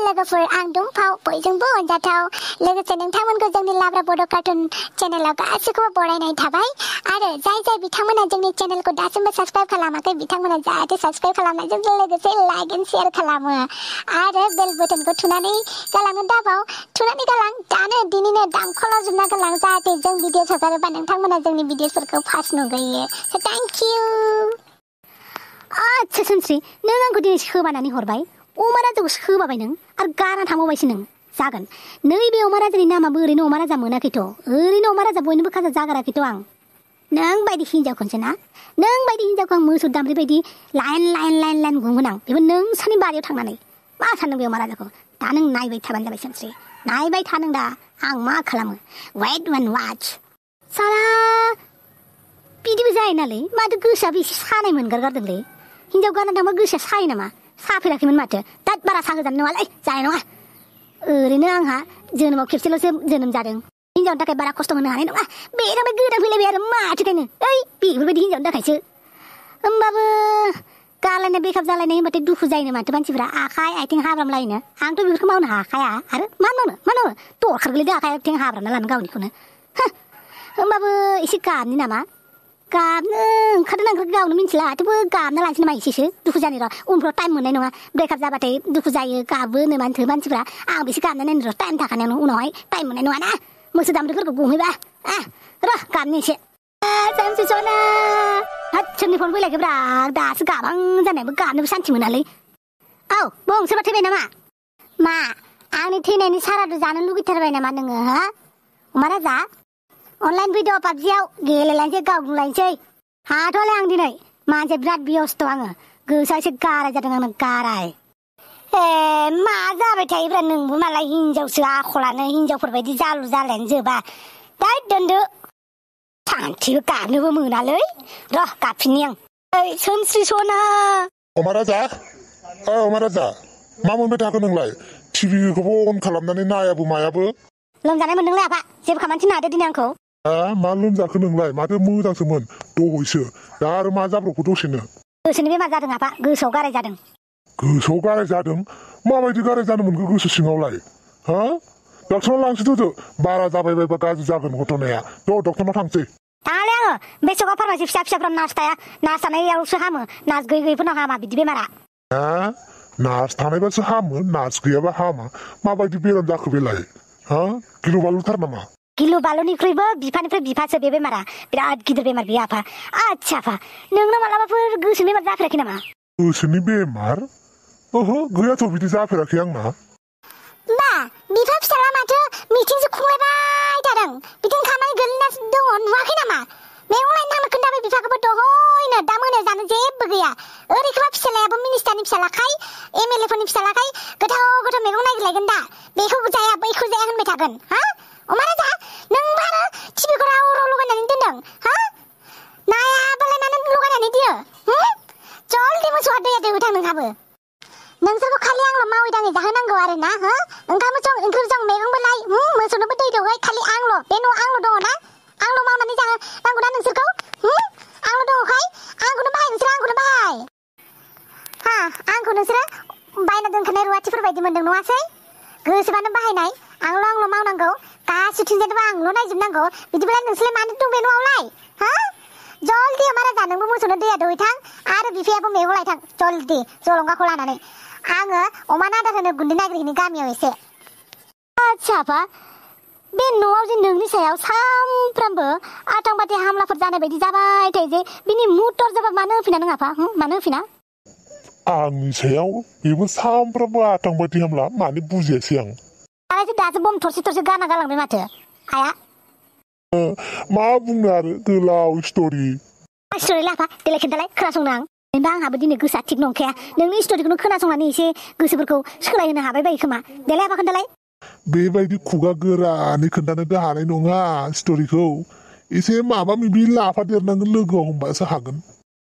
लोगोफोर आं दंफाव बयजोंबो अनजाथाव लोगोसे नोंथांमोनखौ जोंनि लाब्रा बड' कार्टुन चेनेलाव गासिखौबो बरायनाय थाबाय आरो जाय बिथांमोना जोंनि चेनेलखौ दासिमबो साबस्क्राइब खालामाखै बिथांमोना जाहाथे साबस्क्राइब खालामनायजों लोगोसे लाइक एन्ड शेयार खालामो आरो बेल बटनखौ थुनानै गालांनो दाबाव थुनानै गालां दानो दिनैनो दामख'लाजोबना गालां जाहाथे जों भिडिअ हगारोबा नोंथांमोना जोंनि भिडिअफोरखौ फार्स्ट नुगोयो थेंक इउ आच्छा सोमस्रि नों आंखौ दिनै खोमानानै हरबाय अमा राजाखौ खोमाबाय नों आरो गारना थांबावबायसो नों जागोन नैबे अमा राजानि नामाबो ओरैनो अमा राजा मोनाखैथ' ओरैनो अमा राजा बयनोबो खाजा जागाराखैथ' आं नों बायदि हिनजावखौसो ना नों बायदि हिनजावखौ आं मोसौ दामब्रि बायदि लाइन गुंगोन आं बेबो नोंसानि बारियाव थांनानै मा सानदों बे अमा राजाखौ दा नों नायबाय थाबानो जाबाय सोमस्रि नायबाय था नों दा आं मा खालामो वेट एन्ड वाच साला बिदिबो जायो नालाय माथो गोसोआबो एसे सानाय मोनगारगारदोंलै हिनजाव गारना थांबा गोसोआ सायो नामा साफेराखैमोन माथो दाद बारा साहोजानो नङालै जानाय नङा ओरैनो आंहा जोनोमाव खेबसेल'सो जोनोम जादों हिनजावनि थाखाय बारा खस्थ' होनो हानाय नङा बेरामबाय गोदान फैलायबाय आरो माथोखायनो ओइ बेफोरबायदि हिनजावनि थाखायसो होमबाबो गालायनाय बेकआप जालायनाय होनबाथाय दुखु जायोनो माथो मानसिफोरा आखाइ आथिं हाब्रामलायोनो आंथ' बेफोरखौ मावनो हाखाया आरो मा मावनो दरखार गोलैदो आखाइ आथिं हाब्रामना लानो गावनिखौनो होमबाबो एसे गाबनि नामा गाबनो ओंखारदों आं गावनो मिथिला थेवबो गाबना लानोसै नामा एसेसो दुखु जानाय र' उनफ्राव टाइम मोननाय नङा ब्रेकआप जाबाथाय दुखु जायो गाबो नो मानथो मानसिफ्रा आं बेसे गाबना नायनो र' टाइम थाखानायावनो उनावहाय टाइम मोननाय नङा ना मोसौ दामब्रिफोरखौ गुमहैबा र' गाबनो एसे सानसे सना सोरनि फन फैलायखोब्रा दासो गाबां जानायबो गाबनोबो सान्थि मोनालै औ बुं सोरबा थैबाय नामा मा आंनि थैनायनि सारादु जानो लुगैथारबाय नामा नोङो हा अमा राजा अनलाइन भिडिअ पाबजियाव गेलेलायनोसै गावगुलायनोसै हाथ'वालाय आं दिनै मानसि बिराद बेस्थ' आङो गोसोआ एसे गाराय जादों आंनो गाराय मा जाबाय थायोब्रा नोंबो मालाय हिनजावसो आखलानो हिनजावफोरबायदि जालु जालायानो जोबा दा दोनदो सान्थिबो गाबनोबो मोनालै र' गाबफिननि आं ओइ सोमस्रि सना अमा राजा अमा राजा मा मोनबाय थाखो नोंलाय टिभिखौबो अन खालामनानै नायाबो मायाबो लोमजानाय मोनदोंलै आफा जेबो खामानि थिननो हादो दिनै आंखौ मा लोमजाखो नोंलाय माथो मोजांसोमोन दहयसो दा आरो मा जाब्रबखो दसेनो गोसोनि बेमार जादों आफा गोसोआव गाराय जादों गोसोआव गाराय जादों माबायदि गाराय जानो मोनखो गोसो सिङावलाय हा डक्टरनाव लांसै बारा जाबाय बायबा गाज्रि जागोन घटनाया डक्टरनाव थांसै थाङालै आङो बे सगा फार्मासि फिसाफ्राव नार्स थाया नार्स थानायावसो हामो नार्स गैयैफोरनाव हामा बिदि बेमारा नार्स थानायबासो हामो नार्स गैयाबा हामा माबायदि बेराम जाखो बेलाय हा गिलु बालुथार नामा गिलु बालुनिख्रुइबो बिफानिफ्राय बिफासो बे बेमारा बिराद गिदिर बेमार बियो आफा आच्छा आफा नोंनाव मालाबाफोर गोसोनि बेमार जाफेराखै नामा गोसोनि बेमार ओहो गैयाथ' बिदि जाफेराखै आंना बा बिफा फिसाला माथो मिटिंसो खुंलायबाय थादों बिदिनो खामानि गोलैनासो दङ नुवाखै नामा मैगं लायनो थांनो खोन्थाबाय बिफाखौबो दहयनो दा मोनायाव जानो जेबो गैया ओरैखोबा फिसालायाबो मिनिस्टारनि फिसालाखाय एमएलए फोरनि फिसालाखाय गोथाव मैगं नागिरलायगोन दा बेखौ जाया बैखौ जाया होनबाय थागोन हा अमा राजा नों आरो टिभिखौ राव लगायनानै दोनदों हा नायाबालाय मानो लगायनानै दियो जल्दि मोसौआ दैया दैबो थां नोंहाबो नोंसोरखौ खालि आंल' मावै दाङै जाहोनांगौ आरो ना हो ओंखामबो सं ओंख्रिबो सं मैगंबो लाय मोसौनोबो दै दौहाय खालि आंल' बे न'आव आंल' दङ ना आंल' मावनानै जाहोनांगौ ना नोंसोरखौ आंल' दङखाय आंखौनो बाहाय नोंसोरो आंखौनो बाहाय आंखौ नोंसोरो बायना दोनखानाय रुवाथिफोर बायदि मोनदों नङासै गोसोबानो बाहायनाय आंल' मावनांगौ गासैथिंजायबो आंल' नायजोबनांगौ बिदिब्ला नोंसोरलाय मानो दं बे न'आवलाय हा जल्दि अमा राजा नोंबो मोसौनो दैया दौहैथां आरो बिफायाबो मैगं लायथां जल्दि जलंगाखौ लानानै आङो अमा आदार होनो गुन्दै नागिरहैनो गामियाव एसे आच्छा आफा बे न'आव जे नोंनि सायाव सामफ्रामबो आथां बाथां हामलाफोर जानाय बायदि जाबाय थायो जे बिनि मुटर जाबा मानो होफिना नों आफा मानो होफिना आंनि सायाव बेबो सामफ्रामबो आथां बाथि हामला माने बुजियासै आं आरो दासो बम थरसे गाना गालांबाय माथो आया मा बुंनो आरो गोलाव स्ट'रि लाफा देलाय खोन्थालाय खोनासंनो आं दा आंहाबो दिनै गोसोआ थिग नंखाया नोंनि स्ट'रिखौनो खोनासंनानै एसे गोसोफोरखौ सोलायहोनो हाबाय बायो खोमा देलाय आफा खोन्थालाय बेबायदि खुगा गोरानै खोन्थानो हानाय नङा स्ट'रिखौ एसे माबा माबि लाफादेरनांगोन लोगोआव होमबासो हागोन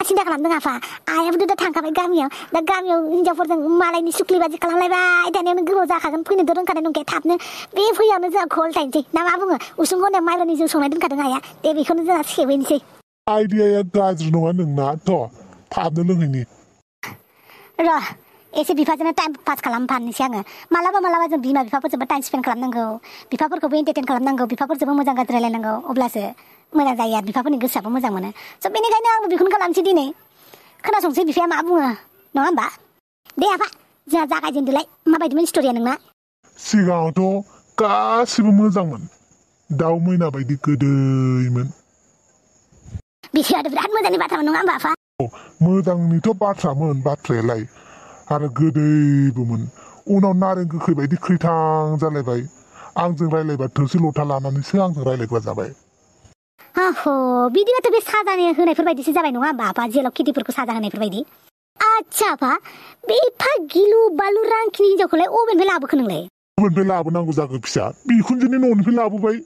सिन्था खालामदों आफा आयाबोथ' दा थांखाबाय गामियाव दा गामियाव हिनजावफोरजों मालायनि सुख्लिबाजि खालामलायबाय दानियावनो गोबाव जाखागोन फैनोथ' रोंखानाय नंखाया थाबनो बे फैयावनो जोंहा खल थायनोसै ना मा बुङो उसुं खनायाव माइब्रानि जौ संनाय दोनखादों आया दे बेखौनो जोंहा सेबैनोसै आइडियाया गाज्रि नङा नोंना थ' थाबनो लोंहैनि र' एसे बिफाजोंनो टाइम पास खालामफानोसै आङो मालाबा जों बिमा बिफाफोरजोंबो टाइम स्पेन्ड खालामनांगौ बिफाफोरखौबो एन्टारटेन खालामनांगौ बिफाफोरजोंबो मोजां गाज्रि रायलायनांगौ अब्लासो मोजां जायो आरो बिफाफोरनि गोसोआबो मोजां मोनो स' बेनिखायनो आंबो बेखौनो खालामसै दिनै खोनासंसै बिफाया मा बुङो नङा होमबा दे आफा जोंहा जागायजेनदोलाय माबायदिमोन स्ट'रिया नोंना सिगाङावथ' गासिबो मोजांमोन दाउ मैना बायदि गोदैमोन बिफायाथ' बिराद मोजांनि बाथ्रामोन नङा होमबा आफा मोजांनिथ' बाथ्रामोन बाथ्रायालाय आरो गोदैबोमोन उनाव नारें गोखै बायदि खैथां जालायबाय आंजों रायलायबा थोरसि लथा लानानैसो आंजों रायलायग्रा जाबाय आह बिदिबाथ' बे साजा होनायफोर बायदिसो जाबाय नङा होमबा आफा जेलाव खिथिफोरखौ साजा होनायफोर बायदि आच्छा आफा बे एफा गिलु बालु रांखिनि हिनजावखौलाय अबेनिफ्राय लाबोखो नोंलाय अबेनिफ्राय लाबोनांगौ जाखो फिसा बिखुनजोनि न'निफ्राय लाबोबाय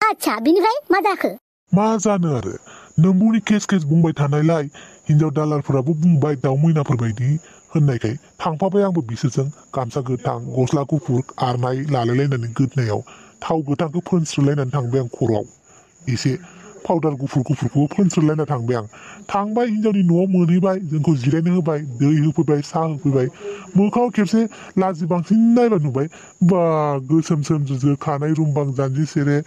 आच्छा बिनिफ्राय मा जाखो मा जानो आरो नोंबौनि केस केस बुंबाय थानायलाय हिनजाव दालालफोराबो बुंबाय दाउ मैनाफोर बायदि होननायखाय थांफाबाय आंबो बिसोरजों गामसा गोथां गस्ला गुफुर आरनाय लालायलायनानै गोदनायाव थाव गोथांखौ फोनस्रोलायनानै थांबाय आं खर'आव एसे पाउदार गुफुरखौबो फोनस्रोलायना थांबाय आं थांबाय हिनजावनि न'आव मोनहैबाय जोंखौ जिरायनो होबाय दै होफैबाय साहा होफैबाय मोखाङाव खेबसे लाजि बांसिन नायबा नुबाय बा गोसोम सोमजुजो खानाय रुमबां जानजि सेरे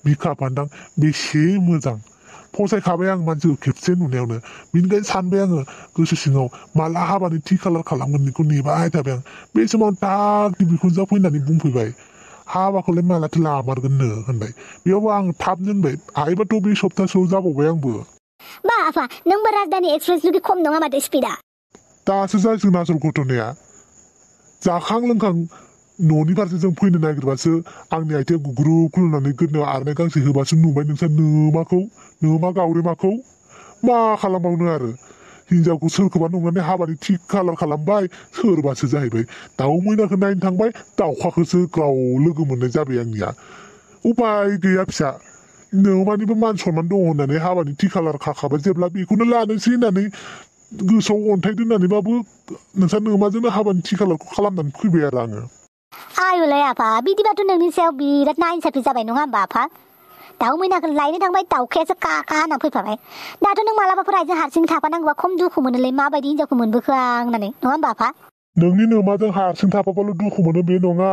बिखा फान्दां बेसे मोजां फसायखाबाय आं मानसिखौ खेबसे नुनायावनो बिनिखायनो सानबाय आङो गोसो सिङाव माला हाबानि थि खालार खालामगोन बेखौ नेबाय थाबाय आं बे समाव टाकनि बिखुनजोआ फैनानै बुंफैबाय हाबाखौलाय मालाथो लामारगोननो होनबाय बेयावबो आं थाबनो होनबाय हायोबाथ' बे सप्तासेआव जाबावबाय आंबो बा आफा नोंबो राजधानी एक्सप्रेस जुदि खम नङा माथो स्पिडा दासो जासिगोन आसल घटनाया जाखां लोंखां न'नि फारसे जों फैनो नागिरबासो आंनि आथिङा गुग्रुब खुलुनानै गोदनायाव आरनाय गांसे होबासो नुबाय नोंस्रा नोमा गावरेमाखौ मा खालामबावनो आरो हिनजावखौ सोरखौबा नंनानै हाबानि थि खालार खालामबाय सोरबासो जाहैबाय दाउ मैनाखौ नायनो थांबाय दाउखाखौसो ग्राव लोगो मोननाय जाबाय आंनिया उपाय गैया फिसा नोमानिबो मान सनमान दङ होननानै हाबानि थि खालार खाखाबाय जेब्ला बेखौनो लानोसै होननानै गोसोआव अन्थाइ दोननानैबाबो नोंस्रा नोमाजोंनो हाबानि थि खालारखौ खालामनानै फैबाय आरो आङो आयुलाय आफा बिदिबाथ' नोंनि सायाव बिराद नाइनसाफि जाबाय नङा होमबा आफा दाउ मैनाखौ लायनो थांबाय दाउखायासो काका होनना फैफाबाय दाथ' नों मालाबाफोर आइजों हारसिं थाफानांगौबा खम दुखु मोनोलै माबायदि हिनजावखौ मोनबोखो आं होननानै नङा होमबा आफा नोंनि नोमाजों हारसिं थाफाबाल' दुखु मोनो बे नङा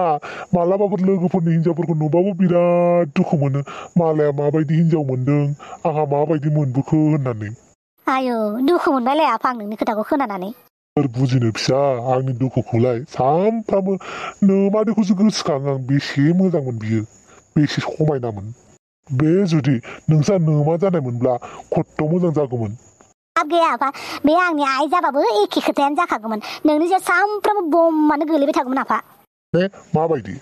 मालाबाफोर लोगोफोरनि हिनजावफोरखौ नुबाबो बिराद दुखु मोनो मालाया माबायदि हिनजाव मोनदों आंहा माबायदि मोनबोखो होननानै आयौ दुखु मोनबायलै आफा आं नोंनि खोथाखौ खोनानानै बुजिनो फिसा आंनि दुखुखौलाय सानफ्रामबो नोमादैखौसो गोसोखाङो आं बेसे मोजांमोन बियो बेसे समायनामोन बे जुदि नोंस्रा नोमा जानायमोनब्ला खत्त' मोजां जागौमोन गैया आफा बे आंनि आइ जाबाबो एखे खोथायानो जाखागौमोन नोंनि सायाव सानफ्रामबो बमानो गोलैबाय थागौमोन आफा माबायदि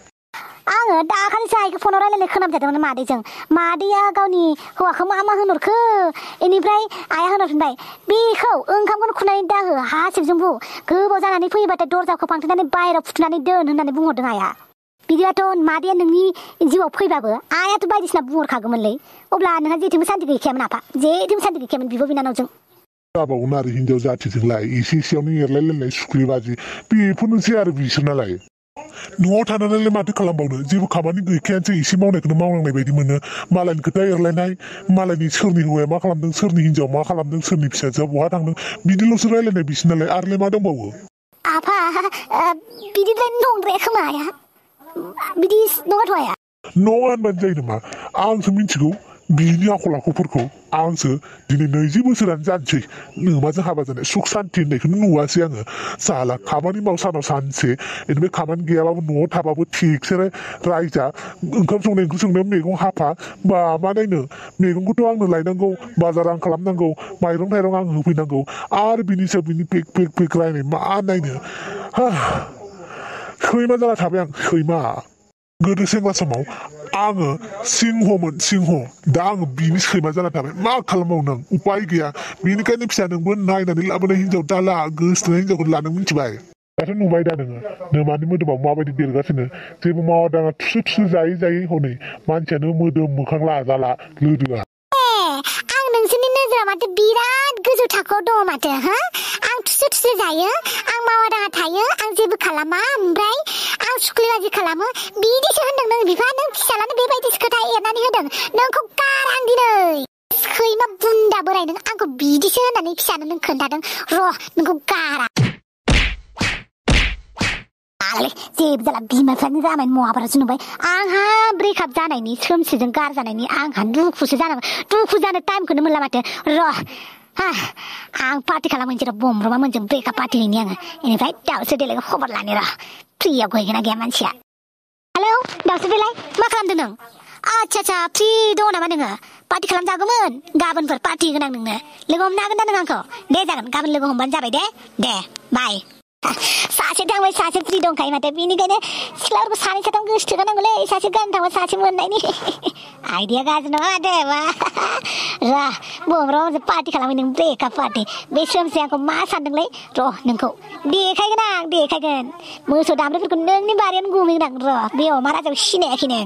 आङो दाखालिसो आइखौ फनाव रायलायनाय खोनाबाय मादैजों मादैया गावनि हौवाखौ मा होनहरखो बेनिफ्राय आइया होनहरफिनबाय बेखौ ओंखामखौनो खुरनानै दाहो हासिबजों बु गोबाव जानानै फैयोबाथाय दरजाखौ फांथेनानै बाहेराव फुथुनानै दोन होननानै बुंहरदों आइया बिदिबाथ' मादैया नोंनि जिउआव फैबाबो आइयाथ' बायदिसिना बुंहरखागौमोनलै अब्ला नोंहा जेथिंबो सान्ति गैखायामोन आफा जेथिंबो सान्ति गैखायामोन बिब' बिनानावजों जाबावगोन आरो हिनजाव जाथिजोंलाय एसे एसेयावनो एरलायलायनाय सुख्रिबाजि बेफोरनोसै आरो बिसोरनालाय न'आव थानानैलाय माथो खालामबावनो जेबो खामानि गैखायानोसै एसे मावनायखौनो मावनांनाय बायदि मोनो मालायनि खोथा एरलायनाय मालायनि सोरनि हौवाया मा खालामदों सोरनि हिनजाव मा खालामदों सोरनि फिसाजोआ बहा थांदों बिदिल'सो रायलायनाय बिसोरनालाय आरोलाय मा दंबावो आफा बिदिद्राय नंद्राया खोमा आइया बिदि नङाथ' आइया नङा होनबानो जायो नामा आंसो मिथिगौ बिनि आखल आखुफोरखौ आंसो दिनै 20 बोसोरानो जानोसै नोमाजों हाबा जानाय सुख सान्ति होननायखौनो नुवासै आङो साला खामानि माव सानाव सानसे बेनिफ्राय खामानि गैयाबाबो न'आव थाबाबो थिगसे रायजा ओंखाम संनाय ओंख्रि संनायाव मैगं हाफा बा मा नायनो मैगंखौथ' आंनो लायनांगौ बाजार आं खालामनांगौ माइरं थाइरं आं होफैनांगौ आरो बिनि सायाव बिनि पेक रायनाय मा नायनो सैमा जाना थाबाय आं सैमा गोदो सेंग्रा समाव आङो सिंह दा आङो बिनि सैमा जाना थाबाय मा खालामबावनो आं उपाय गैया बेनिखायनो फिसा नोंबो नायनानै लाबोनाय हिनजाव दाला गोसोथोनाय हिनजावखौ लानो मिथिबाय दाथ' नुबाय दा नोङो नोमानि मोदोमाव माबायदि देरगासिनो जेबो मावा दाङा थुसु जायै हनै मानसियानो मोदोम मोखां लाजाला लोदोआ आं नोंसोरनि नोजोराव माथो बिराद गोजौ थाखोआव दङ माथो हो आं थुसु जायो आं मावा दाङा थायो आं जेबो खालामा ओमफ्राय आं सुख्लिबाजि खालामो बिदिसो होनदों नों बिफा नों फिसालानो बेबायदिसो खोथा एरनानै होदों नोंखौ गार आं दिनै सैमा बुन्दा बोराय नों आंखौ बिदिसो होननानै फिसानो नों खोन्थादों र' नोंखौ गारा जालालै जेबो जाला बिमाफ्रानो जाबाय महाफोरासो नुबाय आंहा ब्रेकआप जानायनि सोमसिजों गारजानायनि आंहा दुखुसो जानांगौ दुखु जानो टाइमखौनो मोनला माथो र' आं पार्टि खालामहैनोसै र' बमब्रमा मोनजों ब्रेकआप पार्टि हैनि आङो बेनिफ्राय दाउसो देलायखौ खबर लानि र' फ्रियाव गहैगोन ना गैया मानसिया हेलौ दाउसो देलाय मा खालामदों नों आच्छा फ्रि दङ नामा नोङो पार्टि खालामजागौमोन गाबोनफोर पार्टि होगोन आं नोंनो लोगो हमनो हागोन दा नों आंखौ दे जागोन गाबोन लोगो हमबानो जाबाय दे बाय सासे थांबाय सासे फ्रि दंखायो माथो बेनिखायनो सिख्लाफोरखौ सानै साथाम गोसोथोनांगौलै सासे गान थांबा सासे मोननायनि आइडिया गाज्रि नङा माथो मा रा बमब्रमा पार्टि खालामो नों ब्रेकआप पार्टि बे सोमसे आंखौ मा सानदोंलै र' नोंखौ देखायगोन आं देखायगोन मोसौ दामब्राफोरखौ नोंनि बारियावनो गुमहैगोन आं र' बे अमा राजाखौ सिनायाखै नों